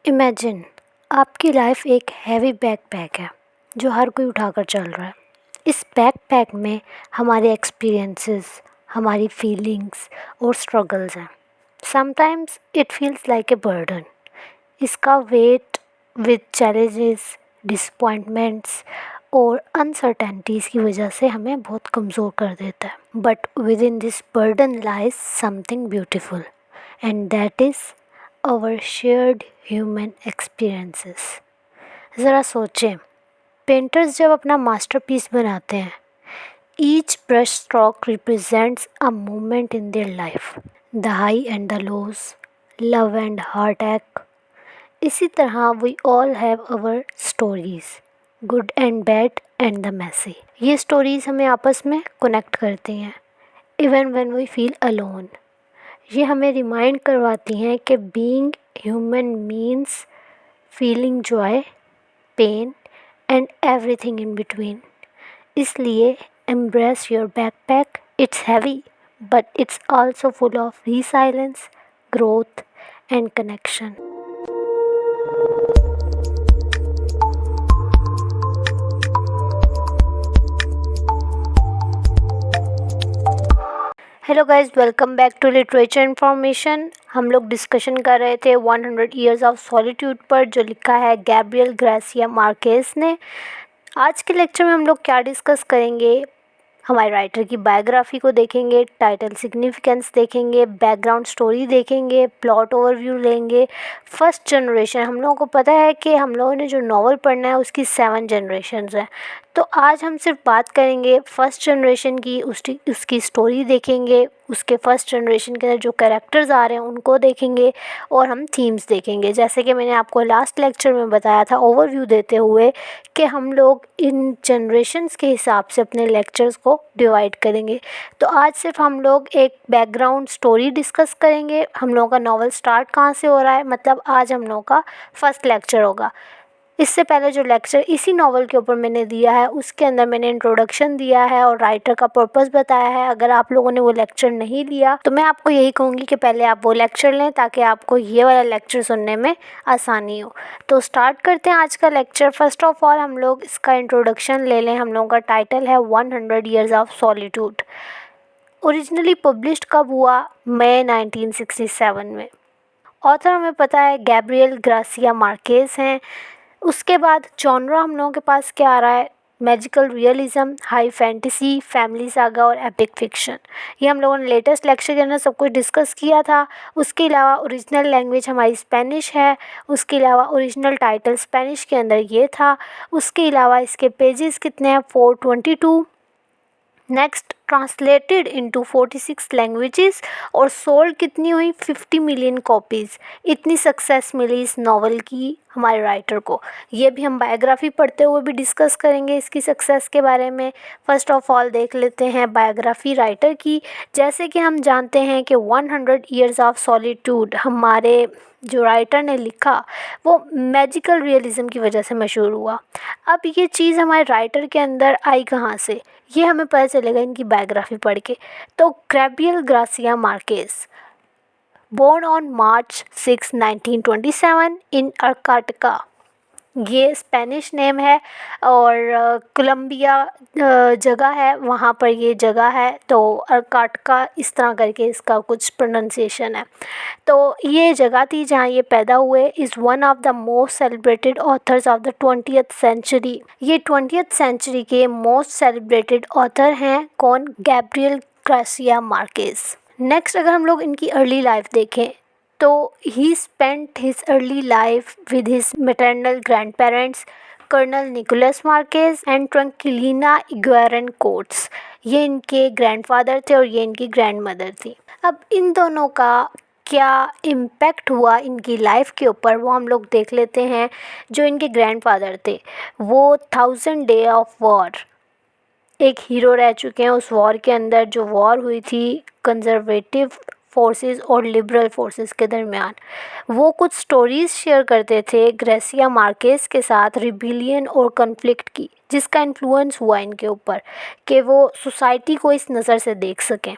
Imagine आपकी life एक heavy backpack है जो हर कोई उठाकर चल रहा है। इस बैकपैक में हमारे एक्सपीरियंसेस, हमारी फीलिंग्स और स्ट्रगल्स हैं। Sometimes it feels like a burden. इसका वेट विद चैलेंजेस, डिसअपॉइंटमेंट्स और अनसर्टेनिटीज़ की वजह से हमें बहुत कमज़ोर कर देता है। But with in this burden lies something beautiful and that is our shared human experiences. ज़रा सोचें, पेंटर्स जब अपना मास्टरपीस बनाते हैं, each brush stroke represents a moment in their life, the high and the lows, love and heartache. इसी तरह we all have our stories, good and bad and the messy. ये stories हमें आपस में connect करती हैं even when we feel alone. ये हमें रिमाइंड करवाती हैं कि being human means feeling joy, pain and everything in between. इसलिए embrace your backpack. It's heavy but it's also full of resilience, growth and connection. Hello guys, welcome back to literature information. हम लोग discussion कर रहे थे 100 years of solitude पर, जो लिखा है गैब्रियल गार्सिया मार्केस ने। आज के लेक्चर में हम लोग क्या डिस्कस करेंगे? हमारे राइटर की बायोग्राफी को देखेंगे, टाइटल सिग्निफिकेंस देखेंगे, बैकग्राउंड स्टोरी देखेंगे, प्लॉट ओवरव्यू लेंगे। फर्स्ट जनरेशन, हम लोगों को पता है कि हम लोगों ने जो नॉवल पढ़ना है उसकी 7 जनरेशन्स हैं। तो आज हम सिर्फ बात करेंगे फर्स्ट जनरेशन की, उसकी स्टोरी देखेंगे, उसके फर्स्ट जनरेशन के अंदर जो कैरेक्टर्स आ रहे हैं उनको देखेंगे और हम थीम्स देखेंगे। जैसे कि मैंने आपको लास्ट लेक्चर में बताया था ओवरव्यू देते हुए कि हम लोग इन जनरेशन्स के हिसाब से अपने लेक्चर्स को डिवाइड करेंगे। तो आज सिर्फ हम लोग एक बैकग्राउंड स्टोरी डिस्कस करेंगे, हम लोगों का नॉवल स्टार्ट कहाँ से हो रहा है, मतलब आज हम लोगों का फर्स्ट लेक्चर होगा। इससे पहले जो लेक्चर इसी नॉवल के ऊपर मैंने दिया है उसके अंदर मैंने इंट्रोडक्शन दिया है और राइटर का पर्पस बताया है। अगर आप लोगों ने वो लेक्चर नहीं लिया तो मैं आपको यही कहूँगी कि पहले आप वो लेक्चर लें ताकि आपको ये वाला लेक्चर सुनने में आसानी हो। तो स्टार्ट करते हैं आज का लेक्चर। फर्स्ट ऑफ ऑल हम लोग इसका इंट्रोडक्शन ले लें। हम लोगों का टाइटल है 100 years of solitude. Originally published कब हुआ? मई 1967 में। ऑथर हमें पता है गैब्रियल गार्सिया मार्केस हैं। उसके बाद जॉनरा हम लोगों के पास क्या आ रहा है? Magical realism, high fantasy, family saga और एपिक फिक्शन। ये हम लोगों ने लेटेस्ट लेक्चर के अंदर सब कुछ डिस्कस किया था। उसके अलावा ओरिजिनल लैंग्वेज हमारी स्पेनिश है। उसके अलावा ओरिजिनल टाइटल स्पेनिश के अंदर ये था। उसके अलावा इसके पेजेस कितने हैं? 422। नेक्स्ट ट्रांसलेटेड इनटू 46 लैंग्वेजेस और सोल्ड कितनी हुई? 50 मिलियन कॉपीज़। इतनी सक्सेस मिली इस नावल की हमारे राइटर को। ये भी हम बायोग्राफी पढ़ते हुए भी डिस्कस करेंगे इसकी सक्सेस के बारे में। फ़र्स्ट ऑफ ऑल देख लेते हैं बायोग्राफी राइटर की। जैसे कि हम जानते हैं कि 100 ईयर्स ऑफ सॉलिट्यूड हमारे जो राइटर ने लिखा वो मैजिकल रियलिज़म की वजह से मशहूर हुआ। अब ये चीज़ हमारे राइटर के अंदर आई कहाँ से, ये हमें पता चलेगा इनकी बायोग्राफी पढ़ के। तो Gabriel Garcia Marquez, born on March 6, 1927 in Aracataca. ये स्पेनिश नेम है और कोलंबिया जगह है, वहाँ पर ये जगह है। तो अर्काटका इस तरह करके इसका कुछ प्रोनाउंसिएशन है। तो ये जगह थी जहाँ ये पैदा हुए। Is one of the most celebrated authors of the 20th century. ये 20th सेंचुरी के मोस्ट सेलिब्रेटेड ऑथर हैं। कौन? Gabriel Garcia Marquez. नेक्स्ट अगर हम लोग इनकी अर्ली लाइफ देखें तो he spent his early life with his maternal grand parents colonel Nicolas Marquez and Tranquilina Iguaran Cotes. ये इनके ग्रैंडफादर थे और ये इनकी ग्रैंड मदर थी। अब इन दोनों का क्या इम्पैक्ट हुआ इनकी लाइफ के ऊपर वो हम लोग देख लेते हैं। जो इनके ग्रैंडफादर थे वो 1000 डे ऑफ वॉर एक हीरो रह चुके हैं। उस वॉर के अंदर जो वॉर हुई थी कंजर्वेटिव फोर्सेस और लिबरल फोर्सेस के दरमियान, वो कुछ स्टोरीज़ शेयर करते थे गार्सिया मार्केस के साथ रिबिलियन और कन्फ्लिक्ट की, जिसका इन्फ्लुएंस हुआ इनके ऊपर कि वो सोसाइटी को इस नज़र से देख सकें।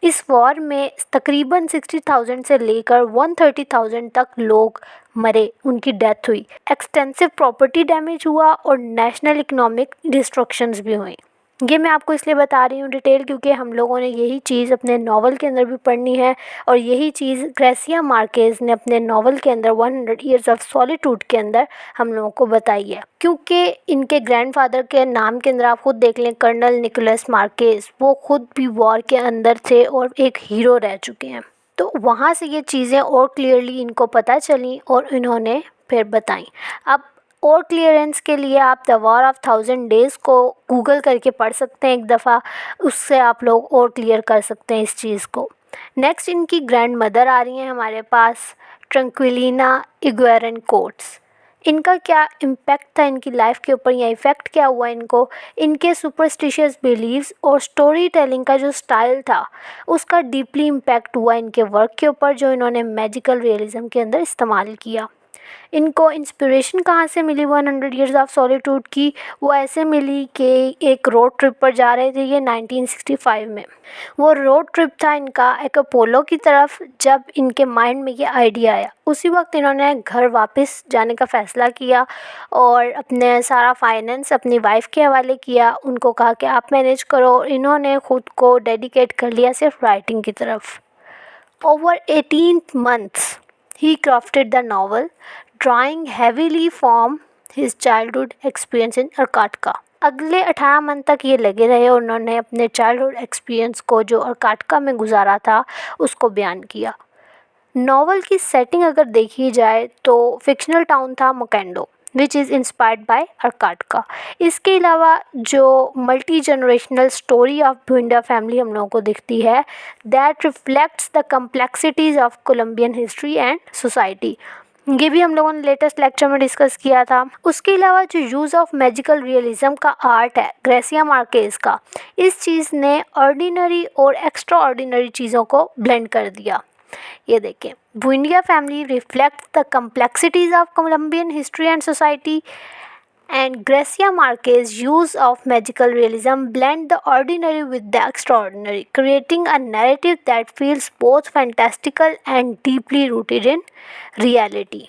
इस वॉर में तकरीबन 60,000 से लेकर 130,000 तक लोग मरे, उनकी डेथ हुई। एक्सटेंसिव प्रॉपर्टी डैमेज हुआ और नेशनल इकोनॉमिक डिस्ट्रक्शंस भी हुई। ये मैं आपको इसलिए बता रही हूँ डिटेल क्योंकि हम लोगों ने यही चीज़ अपने नावल के अंदर भी पढ़नी है और यही चीज़ ग्रेसिया मार्केज ने अपने नावल के अंदर 100 ईयर्स ऑफ सॉलिट्यूड के अंदर हम लोगों को बताई है। क्योंकि इनके ग्रैंडफादर के नाम के अंदर आप खुद देख लें, कर्नल निकोलस मार्केज, वो खुद भी वॉर के अंदर थे और एक हीरो रह चुके हैं। तो वहाँ से ये चीज़ें और क्लियरली इनको पता चली और इन्होंने फिर बताई। अब और क्लियरेंस के लिए आप द वॉर ऑफ 1000 डेज़ को गूगल करके पढ़ सकते हैं एक दफ़ा, उससे आप लोग और क्लियर कर सकते हैं इस चीज़ को। नेक्स्ट इनकी ग्रैंड मदर आ रही हैं हमारे पास, ट्रंक्विलिना इग्वेरन कोट्स। इनका क्या इम्पैक्ट था इनकी लाइफ के ऊपर या इफ़ेक्ट क्या हुआ इनको, इनके सुपरस्टिशियस बिलीव्स और स्टोरी टेलिंग का जो स्टाइल था उसका डीपली इम्पैक्ट हुआ इनके वर्क के ऊपर जो इन्होंने मैजिकल रियलिज़म के अंदर इस्तेमाल किया। इनको इंस्पिरेशन कहाँ से मिली 100 ईयर्स ऑफ सॉलिट्यूड की, वो ऐसे मिली कि एक रोड ट्रिप पर जा रहे थे ये 1965 में। वो रोड ट्रिप था इनका एक अपोलो की तरफ। जब इनके माइंड में ये आइडिया आया उसी वक्त इन्होंने घर वापस जाने का फ़ैसला किया और अपने सारा फाइनेंस अपनी वाइफ के हवाले किया। उनको कहा कि आप मैनेज करो। इन्होंने ख़ुद को डेडिकेट कर लिया सिर्फ राइटिंग की तरफ। Over 18 months he crafted the novel, drawing heavily from his childhood experience in अर्काटका। अगले 18 मंथ तक ये लगे रहे और उन्होंने अपने चाइल्डहुड एक्सपीरियंस को जो अर्काटका में गुजारा था उसको बयान किया। नॉवल की सेटिंग अगर देखी जाए तो फिक्शनल टाउन था Macondo which is inspired by Aracataca. इसके अलावा जो multi generational story of Buendia family हम लोगों को दिखती है that reflects the complexities of Colombian history and society. ये भी हम लोगों ने लेटेस्ट लेक्चर में डिस्कस किया था। उसके अलावा जो यूज़ ऑफ मैजिकल रियलिज़म का आर्ट है ग्रेसिया मार्केज का, इस चीज़ ने ऑर्डिनरी और एक्स्ट्रा ऑर्डिनरी चीज़ों को ब्लेंड कर दिया। ये देखें, Buendia family reflects the complexities of Colombian history and society and Gracia Marquez's use of magical realism blend the ordinary with the extraordinary, creating a narrative that feels both fantastical and deeply rooted in reality.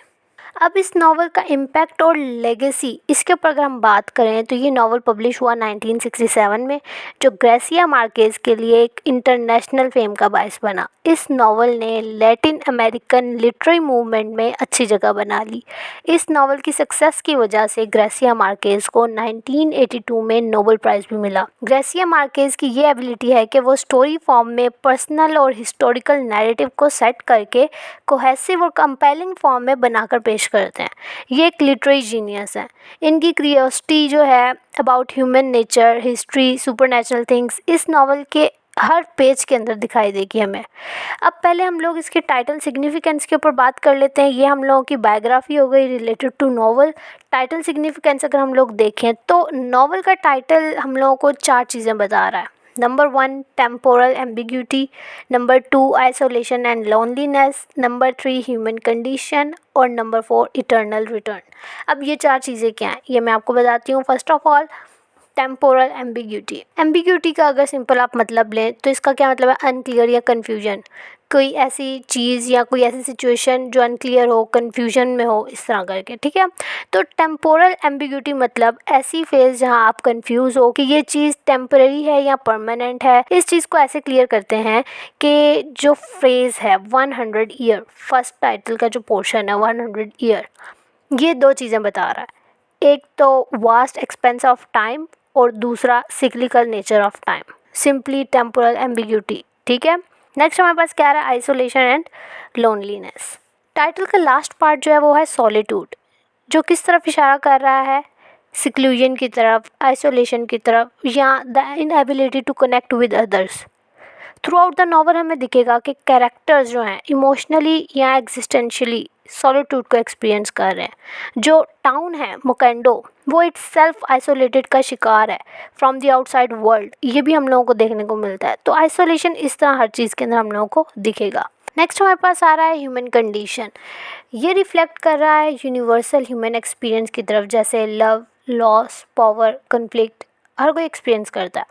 अब इस novel का impact और legacy इसके ऊपर अगर हम बात करें तो ये नावल पब्लिश हुआ 1967 में जो ग्रेसिया मार्केज के लिए एक इंटरनेशनल फेम का बायस बना। इस नावल ने लैटिन अमेरिकन लिटरेरी मूवमेंट में अच्छी जगह बना ली। इस नावल की सक्सेस की वजह से ग्रेसिया मार्केज को 1982 में नोबेल प्राइज़ भी मिला। ग्रेसिया मार्केज की ये एबिलिटी है कि वो स्टोरी फॉर्म में पर्सनल और हिस्टोरिकल नैरेटिव को सेट करके कोहेसिव और कंपेलिंग फॉर्म में बनाकर पेश करते हैं। ये एक लिटरेरी जीनियस है। इनकी क्यूरियोसिटी जो है about human nature, history, supernatural things इस नावल के हर पेज के अंदर दिखाई देगी हमें। अब पहले हम लोग इसके टाइटल सिग्निफिकेंस के ऊपर बात कर लेते हैं। ये हम लोगों की बायोग्राफी हो गई related to novel. Title significance अगर हम लोग देखें तो नावल का टाइटल हम लोगों को 4 चीज़ें बता रहा है। Number 1 temporal ambiguity, number 2 isolation and loneliness, number 3 human condition और नंबर 4 इटर्नल रिटर्न। अब ये 4 चीज़ें क्या हैं ये मैं आपको बताती हूँ। First of all temporal ambiguity. Ambiguity का अगर सिंपल आप मतलब लें तो इसका क्या मतलब है, अनक्लियर या कन्फ्यूजन। कोई ऐसी चीज़ या कोई ऐसी सिचुएशन जो अनक्लियर हो, कन्फ्यूजन में हो, इस तरह करके, ठीक है। तो टेम्पोरल एम्बिग्यूटी मतलब ऐसी फेज़ जहाँ आप कंफ्यूज हो कि ये चीज़ टेम्परेरी है या परमानेंट है। इस चीज़ को ऐसे क्लियर करते हैं कि जो फ्रेज़ है 100 ईयर, फर्स्ट टाइटल का जो पोर्शन है 100 ईयर, ये 2 चीज़ें बता रहा है। एक तो वास्ट एक्सपेंस ऑफ टाइम और दूसरा cyclical nature of time, simply temporal ambiguity, ठीक है। नेक्स्ट हमारे पास क्या आ रहा है, आइसोलेशन एंड लोनलीनेस। टाइटल का लास्ट पार्ट जो है वो है सॉलिट्यूड, जो किस तरफ इशारा कर रहा है, सिक्लूजन की तरफ, आइसोलेशन की तरफ या the inability to connect with others. Throughout the novel हमें दिखेगा कि कैरेक्टर्स जो हैं इमोशनली या एग्जिस्टेंशियली सॉलिट्यूड को एक्सपीरियंस कर रहे हैं। जो टाउन है मोकेंडो वो इट्स सेल्फ आइसोलेटेड का शिकार है फ्रॉम द आउटसाइड वर्ल्ड, ये भी हम लोगों को देखने को मिलता है। तो आइसोलेशन इस तरह हर चीज़ के अंदर हम लोगों को दिखेगा। नेक्स्ट हमारे पास आ रहा है ह्यूमन कंडीशन। ये रिफ्लेक्ट कर रहा है यूनिवर्सल ह्यूमन एक्सपीरियंस की तरफ, जैसे लव, लॉस, पावर, कन्फ्लिक्ट हर कोई एक्सपीरियंस करता है।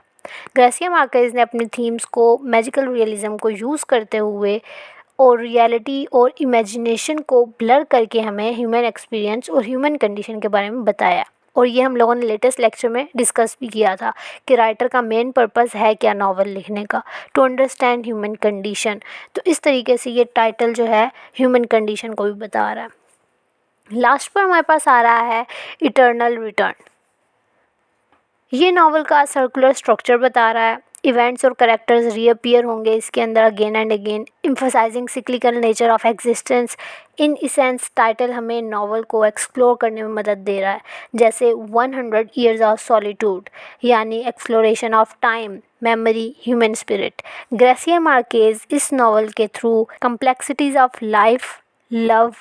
ग्रेसिया मार्केज ने अपनी थीम्स को मैजिकल रियलिज्म को यूज़ करते हुए और रियलिटी और इमेजिनेशन को ब्लर करके हमें ह्यूमन एक्सपीरियंस और ह्यूमन कंडीशन के बारे में बताया। और ये हम लोगों ने लेटेस्ट लेक्चर में डिस्कस भी किया था कि राइटर का मेन पर्पस है क्या नावल लिखने का, टू अंडरस्टैंड ह्यूमन कंडीशन। तो इस तरीके से ये टाइटल जो है ह्यूमन कंडीशन को भी बता रहा है। लास्ट पर हमारे पास आ रहा है इटर्नल रिटर्न। ये नावल का सर्कुलर स्ट्रक्चर बता रहा है। इवेंट्स और करेक्टर्स रीअपियर होंगे इसके अंदर again and again, emphasising cyclical nature of existence. In essence title हमें नावल को एक्सप्लोर करने में मदद दे रहा है, जैसे 100 ईयर्स ऑफ सॉलिट्यूड यानी exploration of time, memory, human spirit. Gratia Marquez इस नावल के through complexities of life, love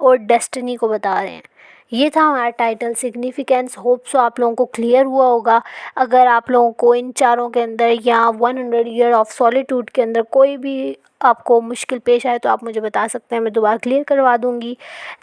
और डेस्टिनी को बता रहे हैं। ये था हमारा टाइटल सिग्निफिकेंस। होप सो आप लोगों को क्लियर हुआ होगा। अगर आप लोगों को इन चारों के अंदर या 100 ईयर ऑफ सॉलिट्यूड के अंदर कोई भी आपको मुश्किल पेश आए तो आप मुझे बता सकते हैं, मैं दोबारा क्लियर करवा दूंगी।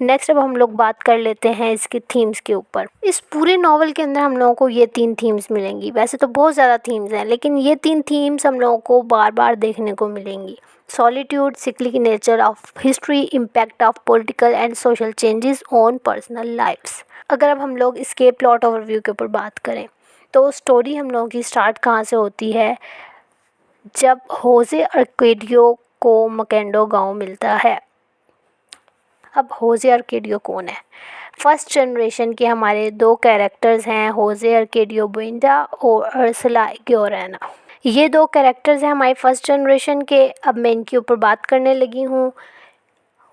नेक्स्ट अब हम लोग बात कर लेते हैं इसके थीम्स के ऊपर। इस पूरे नावल के अंदर हम लोगों को ये 3 थीम्स मिलेंगी। वैसे तो बहुत ज़्यादा थीम्स हैं, लेकिन ये 3 थीम्स हम लोगों को बार बार देखने को मिलेंगी। Solitude, cyclic nature of history, impact of political and social changes on personal lives। अगर अब हम लोग इसके प्लॉट ओवरव्यू के ऊपर बात करें तो स्टोरी हम लोगों की स्टार्ट कहाँ से होती है, जब होजे अर्केडियो को मकेंडो गांव मिलता है। अब होजे अर्केडियो कौन है? फर्स्ट जनरेशन के हमारे 2 कैरेक्टर्स हैं, होजे अर्केडियो बुएंडा और अर्सला ग्योरेना। ये 2 कैरेक्टर्स हैं हमारे फर्स्ट जनरेशन के। अब मैं इनके ऊपर बात करने लगी हूँ।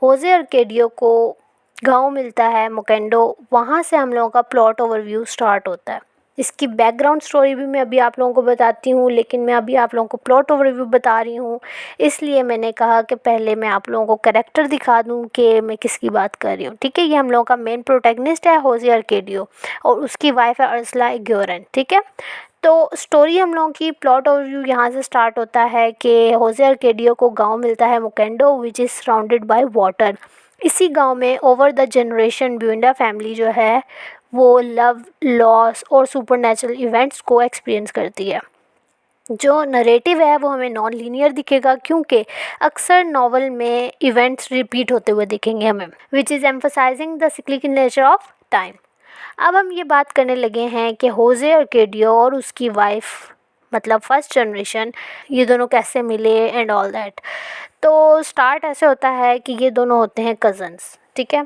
होजे अर्केडियो को गांव मिलता है मोकेंडो, वहाँ से हम लोगों का प्लॉट ओवरव्यू स्टार्ट होता है। इसकी बैकग्राउंड स्टोरी भी मैं अभी आप लोगों को बताती हूँ, लेकिन मैं अभी आप लोगों को प्लॉट ओवरव्यू बता रही हूँ, इसलिए मैंने कहा कि पहले मैं आप लोगों को कैरेक्टर दिखा दूँ कि मैं किसकी बात कर रही हूँ। ठीक है, ये हम लोगों का मेन प्रोटैगनिस्ट है होजे अर्केडियो और उसकी वाइफ है अर्सला ग्योरन। ठीक है, तो स्टोरी हम लोगों की प्लॉट ओवरव्यू यहाँ से स्टार्ट होता है कि होजे अर्केडियो को गांव मिलता है Macondo which is surrounded by water. इसी गांव में over the generation Buendia family जो है वो लव, लॉस और सुपरनैचुरल इवेंट्स को एक्सपीरियंस करती है। जो नरेटिव है वो हमें नॉन लीनियर दिखेगा, क्योंकि अक्सर नावल में इवेंट्स रिपीट होते हुए दिखेंगे हमें, which is emphasising the cyclic nature of time. अब हम ये बात करने लगे हैं कि होजे अर्केडियो और उसकी वाइफ मतलब फर्स्ट जनरेशन, ये दोनों कैसे मिले एंड ऑल दैट। तो स्टार्ट ऐसे होता है कि ये दोनों होते हैं कज़न्स। ठीक है,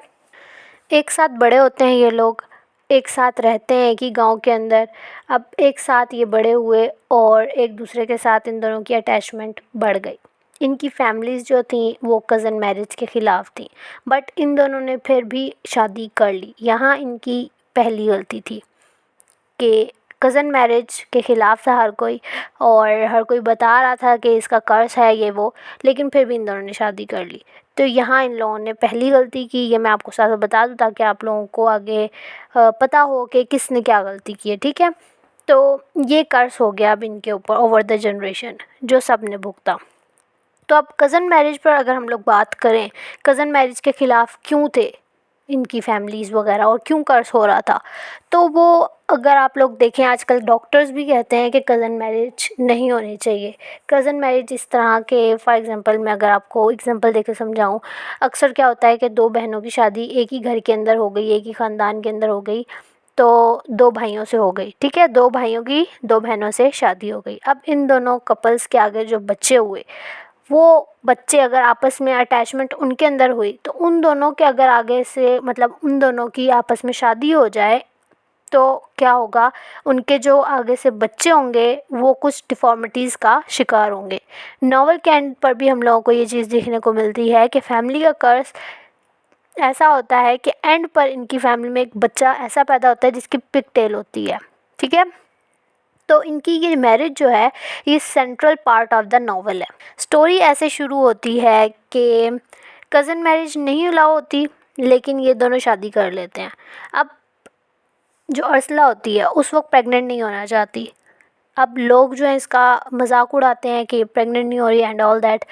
एक साथ बड़े होते हैं ये लोग, एक साथ रहते हैं कि गांव के अंदर। अब एक साथ ये बड़े हुए और एक दूसरे के साथ इन दोनों की अटैचमेंट बढ़ गई। इनकी फैमिलीज़ जो थी वो कज़न मैरिज के ख़िलाफ़ थी, बट इन दोनों ने फिर भी शादी कर ली। यहाँ इनकी पहली गलती थी कि कज़न मैरिज के ख़िलाफ़ था हर कोई, और हर कोई बता रहा था कि इसका कर्ज है ये वो, लेकिन फिर भी इन दोनों ने शादी कर ली। तो यहाँ इन लोगों ने पहली गलती की। ये मैं आपको साथ साथ बता दूँ ताकि आप लोगों को आगे पता हो कि किसने क्या गलती की है। ठीक है, तो ये कर्ज हो गया अब इनके ऊपर ओवर द जनरेशन, जो सब ने भुगता। तो अब कज़न मैरिज पर अगर हम लोग बात करें, कज़न मैरिज के ख़िलाफ़ क्यों थे इनकी फैमिलीज़ वगैरह और क्यों कर्ज हो रहा था, तो वो अगर आप लोग देखें आजकल डॉक्टर्स भी कहते हैं कि कज़न मैरिज नहीं होनी चाहिए। कज़न मैरिज इस तरह के, फॉर एग्ज़ाम्पल मैं अगर आपको एग्ज़ाम्पल देकर समझाऊं, अक्सर क्या होता है कि 2 बहनों की शादी एक ही घर के अंदर हो गई, एक ही ख़ानदान के अंदर हो गई, तो 2 भाइयों से हो गई। ठीक है, 2 भाइयों की 2 बहनों से शादी हो गई। अब इन दोनों कपल्स के आगे जो बच्चे हुए, वो बच्चे अगर आपस में अटैचमेंट उनके अंदर हुई, तो उन दोनों के अगर आगे से मतलब उन दोनों की आपस में शादी हो जाए तो क्या होगा, उनके जो आगे से बच्चे होंगे वो कुछ डिफ़ॉर्मिटीज़ का शिकार होंगे। नॉवल के एंड पर भी हम लोगों को ये चीज़ देखने को मिलती है कि फैमिली का कर्ज ऐसा होता है कि एंड पर इनकी फैमिली में एक बच्चा ऐसा पैदा होता है जिसकी पिग टेल होती है। ठीक है, तो इनकी ये मैरिज जो है ये central part of the novel है। स्टोरी ऐसे शुरू होती है कि कज़न मैरिज नहीं अलाउ होती, लेकिन ये दोनों शादी कर लेते हैं। अब जो अर्सला होती है उस वक्त प्रेग्नेंट नहीं होना चाहती। अब लोग जो हैं इसका मजाक उड़ाते हैं कि प्रेग्नेंट नहीं हो रही एंड ऑल दैट।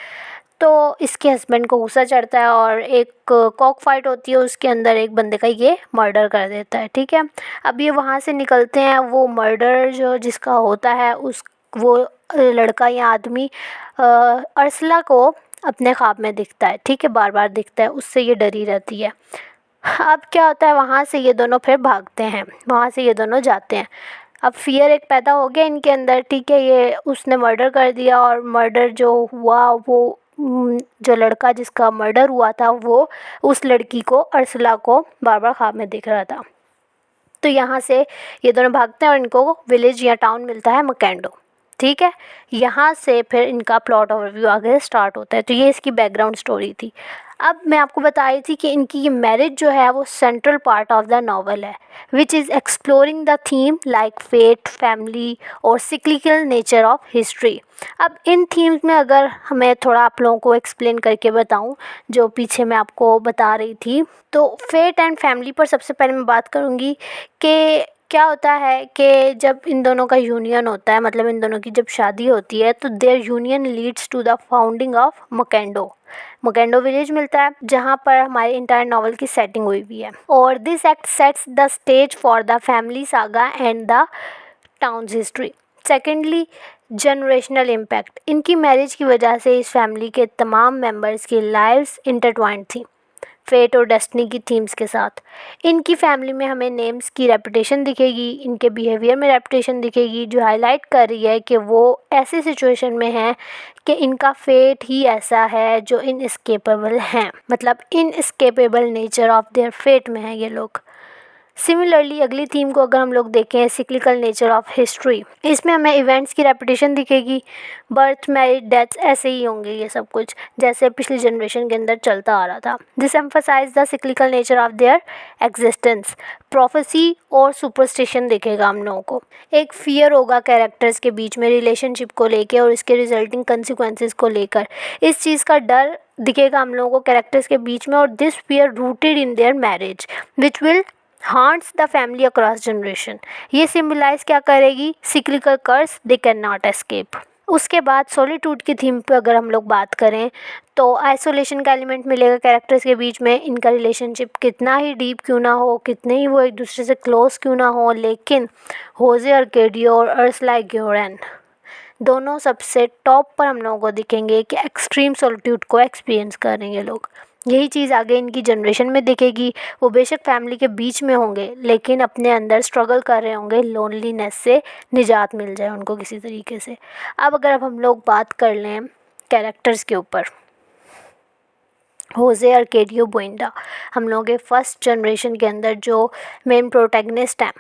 तो इसके हस्बैंड को गुस्सा चढ़ता है और एक कॉक फाइट होती है, उसके अंदर एक बंदे का ये मर्डर कर देता है। ठीक है, अब ये वहाँ से निकलते हैं। वो मर्डर जो जिसका होता है वो लड़का या आदमी अर्सला को अपने ख्वाब में दिखता है, ठीक है, बार बार दिखता है, उससे ये डरी रहती है। अब क्या होता है, वहाँ से ये दोनों फिर भागते हैं, वहाँ से ये दोनों जाते हैं। अब फियर एक पैदा हो गया इनके अंदर, ठीक है, ये उसने मर्डर कर दिया और मर्डर जो हुआ वो जो लड़का जिसका मर्डर हुआ था वो उस लड़की को, अर्सला को, बार बार ख्वाब में दिख रहा था। तो यहाँ से ये दोनों भागते हैं और इनको विलेज या टाउन मिलता है मकैंडो, ठीक है। यहाँ से फिर इनका प्लॉट ओवरव्यू आगे स्टार्ट होता है। तो ये इसकी बैकग्राउंड स्टोरी थी। अब मैं आपको बताई थी कि इनकी ये मैरिज जो है वो central part of the novel है, which is exploring the theme like fate, family और सिक्लिकल नेचर ऑफ हिस्ट्री। अब इन थीम्स में अगर मैं थोड़ा आप लोगों को एक्सप्लेन करके बताऊं, जो पीछे मैं आपको बता रही थी, तो फेट एंड फैमिली पर सबसे पहले मैं बात करूंगी कि क्या होता है कि जब इन दोनों का यूनियन होता है, मतलब इन दोनों की जब शादी होती है, तो their union leads to the founding of Macondo. Macondo village मिलता है जहाँ पर हमारे इंटायर नॉवल की सेटिंग हुई हुई है। और this act sets the stage for the family saga and the towns history. Secondly, generational impact. इनकी मैरिज की वजह से इस फैमिली के तमाम मेंबर्स की लाइव्स इंटरट्वाइंड थी फेट और डेस्टिनी की थीम्स के साथ। इनकी फैमिली में हमें नेम्स की रेपुटेशन दिखेगी, इनके बिहेवियर में रेपुटेशन दिखेगी, जो हाईलाइट कर रही है कि वो ऐसी सिचुएशन में हैं कि इनका फेट ही ऐसा है जो इनएस्केपेबल हैं, मतलब inescapable nature of their fate में है ये लोग। सिमिलरली अगली थीम को अगर हम लोग देखें, सिक्लिकल नेचर ऑफ हिस्ट्री, इसमें हमें इवेंट्स की रेपिटेशन दिखेगी, बर्थ, मैरिज, डेथ्स ऐसे ही होंगे ये सब कुछ, जैसे पिछली जनरेशन के अंदर चलता आ रहा था। This emphasize the cyclical nature of their existence. Prophecy और सुपरस्टिशन दिखेगा हम लोगों को। एक फियर होगा कैरेक्टर्स के बीच में रिलेशनशिप को लेकर और इसके रिजल्टिंग कंसिक्वेंसेस को लेकर, इस चीज़ का डर दिखेगा हम लोगों को कैरेक्टर्स के बीच में। और this fear rooted in their marriage which will hurts the family across generation. ये सिम्बलाइज क्या करेगी, cyclical curse they can not escape. उसके बाद सॉलिट्यूड की थीम पे अगर हम लोग बात करें तो आइसोलेशन का एलिमेंट मिलेगा कैरेक्टर्स के बीच में। इनका रिलेशनशिप कितना ही डीप क्यों ना हो, कितने ही वो एक दूसरे से क्लोज क्यों ना हो, लेकिन होजे अर्केडियो और अर्सला ग्योरन दोनों सबसे टॉप पर हम लोगों को दिखेंगे कि एक्सट्रीम सॉलिट्यूड को एक्सपीरियंस कर रहे हैं लोग। यही चीज़ आगे इनकी जनरेशन में दिखेगी। वो बेशक फैमिली के बीच में होंगे लेकिन अपने अंदर स्ट्रगल कर रहे होंगे, लोनलीनेस से निजात मिल जाए उनको किसी तरीके से। अब हम लोग बात कर लें कैरेक्टर्स के ऊपर, होजे अर्केडियो बुएंडा हम लोगों के फर्स्ट जनरेशन के अंदर जो मेन प्रोटैगनिस्ट हैं,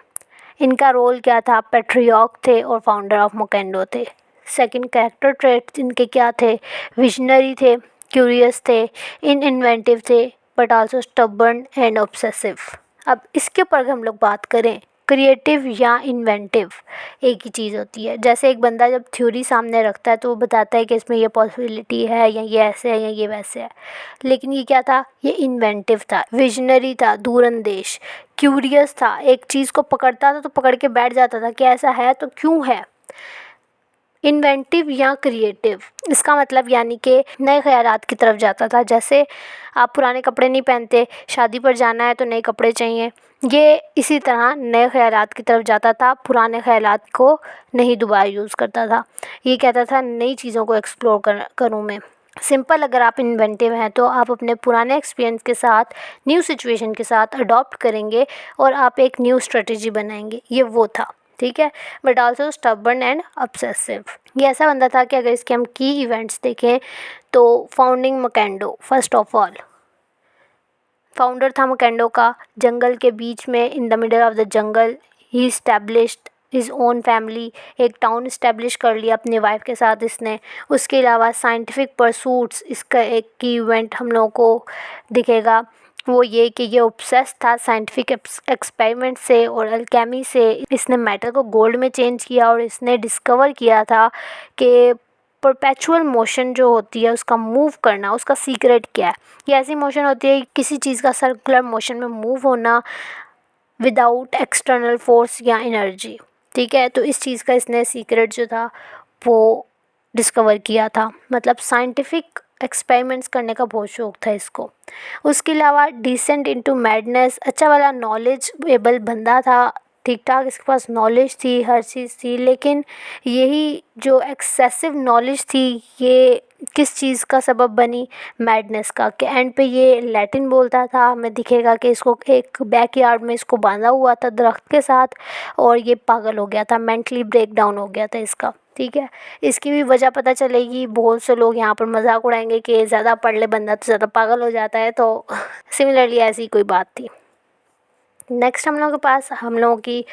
इनका रोल क्या था, पेट्रियार्क थे और फाउंडर ऑफ मोकेंडो थे। सेकंड, कैरेक्टर ट्रेट्स इनके क्या थे, विजनरी थे, क्यूरियस थे, इनवेंटिव थे, but also stubborn and obsessive. अब इसके ऊपर अगर हम लोग बात करें, क्रिएटिव या इन्वेंटिव एक ही चीज़ होती है। जैसे एक बंदा जब थ्योरी सामने रखता है तो वो बताता है कि इसमें ये पॉसिबिलिटी है या ये ऐसे है या ये वैसे है, लेकिन ये क्या था, ये इन्वेंटिव था, विजनरी था, दूरंदेश, क्यूरियस था, एक चीज़ को पकड़ता था तो पकड़ के बैठ जाता था कि ऐसा है तो क्यों है। इन्वेंटिव या क्रिएटिव, इसका मतलब यानी कि नए ख्यालात की तरफ जाता था। जैसे आप पुराने कपड़े नहीं पहनते, शादी पर जाना है तो नए कपड़े चाहिए, ये इसी तरह नए ख्यालात की तरफ जाता था, पुराने ख्यालात को नहीं दोबारा यूज़ करता था। ये कहता था नई चीज़ों को एक्सप्लोर करूँ मैं। सिंपल, अगर आप इन्वेंटिव हैं तो आप अपने पुराने एक्सपीरियंस के साथ न्यू सिचुएशन के साथ अडॉप्ट करेंगे और आप एक न्यू स्ट्रेटजी बनाएंगे, ये वो था, ठीक है। But also stubborn and obsessive, ये ऐसा बंदा था कि अगर इसके हम की इवेंट्स देखें तो founding Macondo, first of all founder था मकैंडो का, जंगल के बीच में, in the middle of the jungle he established his own family, एक टाउन इस्टेब्लिश कर लिया अपनी वाइफ के साथ इसने। उसके अलावा साइंटिफिक परसूट्स, इसका एक की इवेंट हम लोगों को दिखेगा, वो ये कि ये ऑब्सेस था साइंटिफिक एक्सपेरिमेंट से और अल्केमी से। इसने मैटर को गोल्ड में चेंज किया और इसने डिस्कवर किया था कि परपेचुअल मोशन जो होती है उसका मूव करना, उसका सीक्रेट क्या है। ये ऐसी मोशन होती है किसी चीज़ का सर्कुलर मोशन में मूव होना विदाउट एक्सटर्नल फोर्स या एनर्जी, ठीक है। तो इस चीज़ का इसने सीक्रेट जो था वो डिस्कवर किया था, मतलब साइंटिफिक एक्सपेरिमेंट्स करने का बहुत शौक़ था इसको। उसके अलावा डिसेंट इनटू मैडनेस, अच्छा वाला नॉलेजेबल बंदा था, ठीक ठाक इसके पास नॉलेज थी, हर चीज़ थी, लेकिन यही जो एक्सेसिव नॉलेज थी ये किस चीज़ का सबब बनी? मैडनेस का। कि एंड पे ये लैटिन बोलता था, हमें दिखेगा कि इसको एक बैकयार्ड में इसको बांधा हुआ था दरख्त के साथ और ये पागल हो गया था, मेंटली ब्रेक डाउन हो गया था इसका। ठीक है, इसकी भी वजह पता चलेगी। बहुत से लोग यहाँ पर मजाक उड़ाएंगे कि ज़्यादा पढ़ ले बंदा तो ज़्यादा पागल हो जाता है, तो सिमिलरली ऐसी कोई बात थी। नेक्स्ट हम लोगों के पास हम लोगों की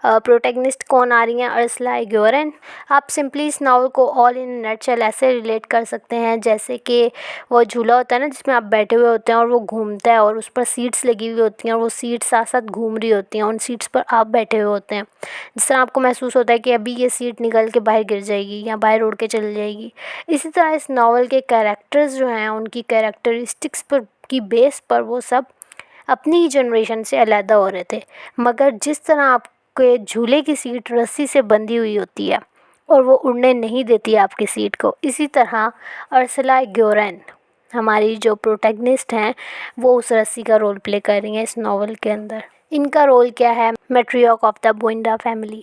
प्रोटैगनिस्ट कौन आ रही हैं? अर्सला ग्योरन। आप सिंपली इस नावल को ऑल इन नटशेल ऐसे रिलेट कर सकते हैं जैसे कि वो झूला होता है ना जिसमें आप बैठे हुए होते हैं और वो घूमता है और उस पर सीट्स लगी हुई होती हैं और वो सीट्स साथ साथ घूम रही होती हैं, उन सीट्स पर आप बैठे हुए होते हैं। जिस तरह आपको महसूस होता है कि अभी ये सीट निकल के बाहर गिर जाएगी या बाहर उड़ के चली जाएगी। इसी तरह इस नावल के कैरेक्टर्स जो हैं उनकी कैरेक्टरिस्टिक्स पर की बेस पर वो सब अपनी ही जनरेशन से अलहदा हो रहे थे। मगर जिस तरह आपके झूले की सीट रस्सी से बंधी हुई होती है और वो उड़ने नहीं देती आपकी सीट को, इसी तरह अर्सला ग्योरन हमारी जो प्रोटैगनिस्ट हैं वो उस रस्सी का रोल प्ले कर रही हैं इस नावल के अंदर। इनका रोल क्या है? Matriarch of the Buendia family.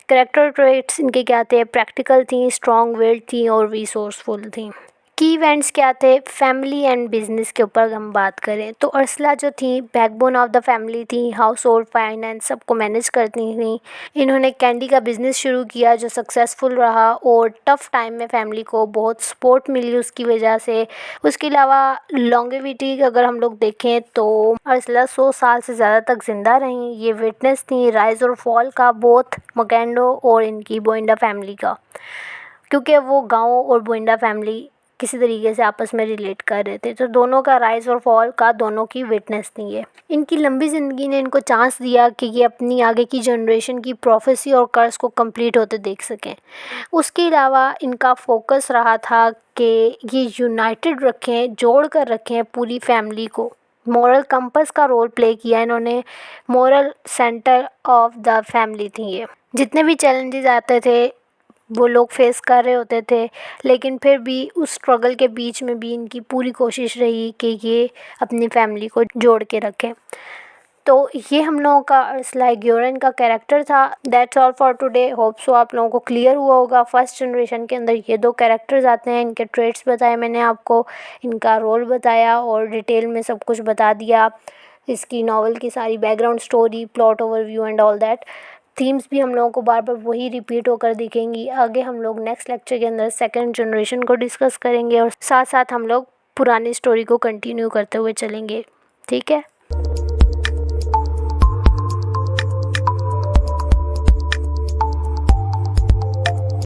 Character traits इनके क्या थे? प्रैक्टिकल थी, स्ट्रॉन्ग विल्ड थी और रिसोर्सफुल थी। की इवेंट्स क्या थे? फैमिली एंड बिजनेस के ऊपर हम बात करें तो अर्सला जो थी बैकबोन ऑफ द फैमिली थी, हाउस होल्ड फाइनेंस सबको मैनेज करती थी। इन्होंने कैंडी का बिज़नेस शुरू किया जो सक्सेसफुल रहा और टफ़ टाइम में फैमिली को बहुत सपोर्ट मिली उसकी वजह से। उसके अलावा लॉन्गेविटी अगर हम लोग देखें तो अर्सला 100 साल से ज़्यादा तक ज़िंदा रहीं। ये विटनेस थी राइज और फॉल का, बोथ मकैंडो और इनकी बोइंडा फैमिली का, क्योंकि वो गाँव और बोइंडा फैमिली किसी तरीके से आपस में रिलेट कर रहे थे, तो दोनों का राइज और फॉल का दोनों की विटनेस थी ये। इनकी लंबी ज़िंदगी ने इनको चांस दिया कि ये अपनी आगे की जनरेशन की प्रोफेसी और कर्ज को कंप्लीट होते देख सकें। उसके अलावा इनका फोकस रहा था कि ये यूनाइटेड रखें, जोड़ कर रखें पूरी फैमिली को। मॉरल कंपस का रोल प्ले किया इन्होंने, moral centre of the family थी ये। जितने भी चैलेंजेस आते थे वो लोग फेस कर रहे होते थे, लेकिन फिर भी उस स्ट्रगल के बीच में भी इनकी पूरी कोशिश रही कि ये अपनी फैमिली को जोड़ के रखें। तो ये हम लोगों का अर्सला ग्योरन का कैरेक्टर था। That's all for today. Hope so आप लोगों को क्लियर हुआ होगा। फर्स्ट जनरेशन के अंदर ये 2 कैरेक्टर्स आते हैं, इनके ट्रेट्स बताए मैंने आपको, इनका रोल बताया और डिटेल में सब कुछ बता दिया, इसकी नावल की सारी background story, plot overview and all that. Themes भी हम लोगों को बार बार वही रिपीट होकर दिखेंगी। आगे हम लोग नेक्स्ट लेक्चर के अंदर सेकंड जनरेशन को डिस्कस करेंगे और साथ साथ हम लोग पुरानी स्टोरी को कंटिन्यू करते हुए चलेंगे। ठीक है।